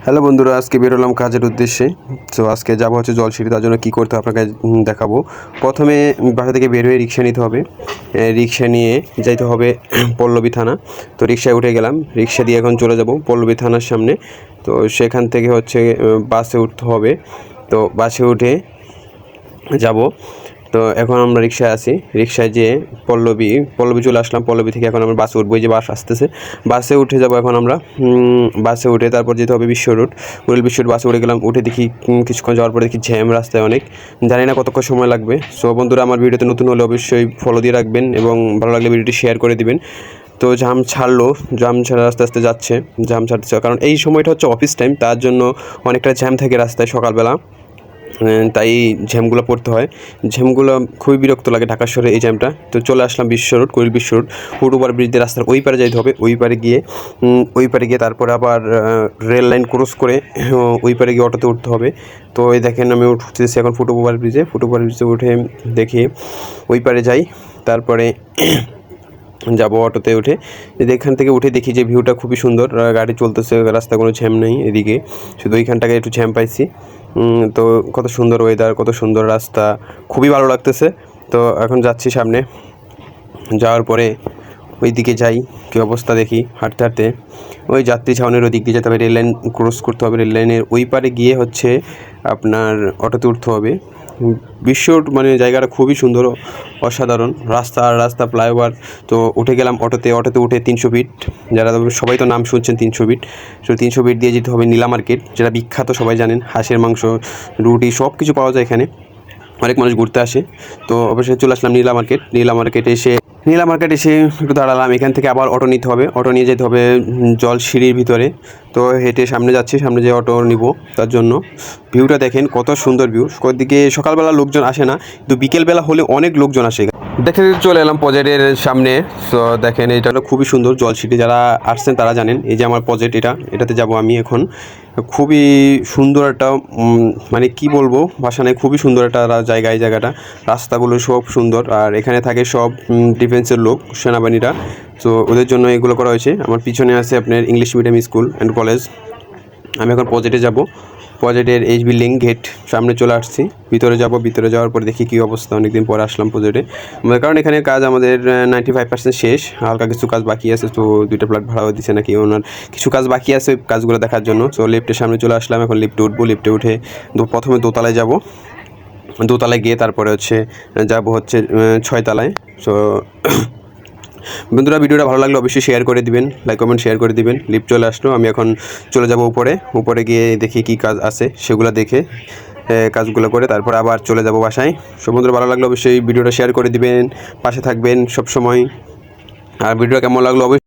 Hello বন্ধুরা, আজকে বেরোলাম কাজের উদ্দেশ্যে। তো আজকে যাবো হচ্ছে জলসিঁড়ি, তার জন্য কী করতে হবে আপনাকে দেখাবো। প্রথমে বাসা থেকে বের হয়ে রিক্সা নিতে হবে। রিক্সা নিয়ে যাইতে হবে পল্লবী থানা। তো রিক্সায় উঠে গেলাম, রিক্সা দিয়ে এখন চলে যাব পল্লবী থানার সামনে। তো সেখান থেকে হচ্ছে বাসে উঠতে হবে। তো বাসে উঠে যাব। তো এখন আমরা রিক্সায় আছি, রিক্সায় যেয়ে পল্লবী চলে আসলাম। পল্লবী থেকে এখন আমরা বাসে উঠবো, যে বাস আসতেছে, বাসে উঠে যাব এখন আমরা। বাসে উঠে তারপর যেতে হবে বিশ্ব রোড, বিশ্ব রোড। বাসে উঠে গেলাম, উঠে দেখি কিছুক্ষণ যাওয়ার পরে দেখি জ্যাম রাস্তায় অনেক, জানি না কতক্ষণ সময় লাগবে। সো বন্ধুরা, আমার ভিডিওতে নতুন হলে অবশ্যই ফলো দিয়ে রাখবেন এবং ভালো লাগলে ভিডিওটি শেয়ার করে দিবেন। তো জ্যাম ছাড়া আস্তে আস্তে যাচ্ছে, জ্যাম ছাড়তেছে, কারণ এই সময়টা হচ্ছে অফিস টাইম, তার জন্য অনেকটা জ্যাম থাকে রাস্তায় সকালবেলা, তাই জ্যামগুলো পড়তে হয়। জ্যামগুলো খুবই বিরক্ত লাগে ঢাকা শহরে এই জ্যামটা। তো চলে আসলাম বিশ্ব রোড, বিশ্ব রোড। ফুটওভার ব্রিজ দিয়ে রাস্তার ওই পারে যাইতে হবে, ওই পারে গিয়ে তারপরে আবার রেল লাইন ক্রস করে ওই পারে গিয়ে অটোতে উঠতে হবে। তো এই দেখেন আমি উঠতেছি এখন ফুটওভার ব্রিজে উঠে দেখি ওই পারে যাই, তারপরে যাবো অটোতে উঠে। এখান থেকে উঠে দেখি যে ভিউটা খুবই সুন্দর, গাড়ি চলতেছে, রাস্তা কোনো জ্যাম নেই এদিকে, শুধু ওইখানটাকে একটু জ্যাম পাইছি। তো কত সুন্দর ওয়েদার, কত সুন্দর রাস্তা, খুবই ভালো লাগতেছে। তো এখন যাচ্ছি সামনে, যাওয়ার পরে ওই দিকে যাই, কী অবস্থা দেখি। হাঁটতে হাঁটতে ওই যাত্রী ছাউনির ওই দিক দিয়ে যেতে হবে, রেল লাইন ক্রস করতে হবে, রেল লাইনের ওই পারে গিয়ে হচ্ছে আপনার অটোতে উঠতে হবে। বিশ্ব মানে জায়গাটা খুবই সুন্দর, অসাধারণ রাস্তা ফ্লাইওভার। তো উঠে গেলাম অটোতে উঠে 300 ফিট, যারা সবাই তো নাম শুনছেন 300 ফিট। সো 300 ফিট দিয়ে যেতে হবে নীলা মার্কেট, যেটা বিখ্যাত, সবাই জানেন, হাঁসের মাংস, রুটি সব কিছু পাওয়া যায় এখানে, অনেক মানুষ ঘুরতে আসে। তো অবশ্যই চলে আসলাম নীলা মার্কেটে এসে একটু দাঁড়ালাম। এখান থেকে আবার অটো নিতে হবে, অটো নিয়ে যেতে হবে জলসিঁড়ির ভিতরে। তো হেঁটে সামনে যাচ্ছি, সামনে যে অটো নিব তার জন্য। ভিউটা দেখেন কত সুন্দর ভিউ। দিকে সকালবেলা লোকজন আসে না, কিন্তু বিকেলবেলা হলে অনেক লোকজন আসে। দেখে চলে এলাম প্রজেক্টের সামনে। তো দেখেন এটা হলো খুবই সুন্দর জলসিঁড়ি, যারা আসছেন তারা জানেন। এই যে আমার প্রজেক্ট, এটাতে যাব আমি এখন। খুবই সুন্দর একটা মানে কি বলবো, ভাষা নেই, খুবই সুন্দর একটা জায়গা। এই জায়গাটা, রাস্তাগুলো সব সুন্দর, আর এখানে থাকে সব ডিফেন্সের লোক, সেনাবাহিনীরা। তো ওদের জন্য এগুলো করা হয়েছে। আমার পিছনে আছে আপনার English medium school and college. আমি এখন প্রজেক্টে যাব, প্রজেক্টের এই বিল্ডিং গেট সামনে চলে আসছি। ভিতরে যাওয়ার পরে দেখি কী অবস্থা। অনেকদিন পরে আসলাম প্রজেক্টে, কারণ এখানে কাজ আমাদের 95% শেষ, হালকা কিছু কাজ বাকি আছে। তো 2টা ফ্ল্যাট ভাড়াও দিচ্ছে নাকি ওনার, কিছু কাজ বাকি আছে, ওই কাজগুলো দেখার জন্য। তো লিফটের সামনে চলে আসলাম, এখন লিফটে উঠবো। লিফটে উঠে প্রথমে দোতলায় যাব, দোতলায় গিয়ে তারপরে যাব 6 তলায়। সো বন্ধুরা, ভিডিওটা ভালো লাগলে অবশ্যই শেয়ার করে দিবেন, লাইক কমেন্ট শেয়ার করে দিবেন। লিফট চলে আসলো, আমি এখন চলে যাব উপরে গিয়ে দেখি কী কাজ আছে, সেগুলো দেখে কাজগুলো করে তারপর আবার চলে যাব বাসায়। সব বন্ধুরা, ভালো লাগলে অবশ্যই ভিডিওটা শেয়ার করে দিবেন, পাশে থাকবেন সব সময়। আর ভিডিওটা কেমন লাগলো অবশ্যই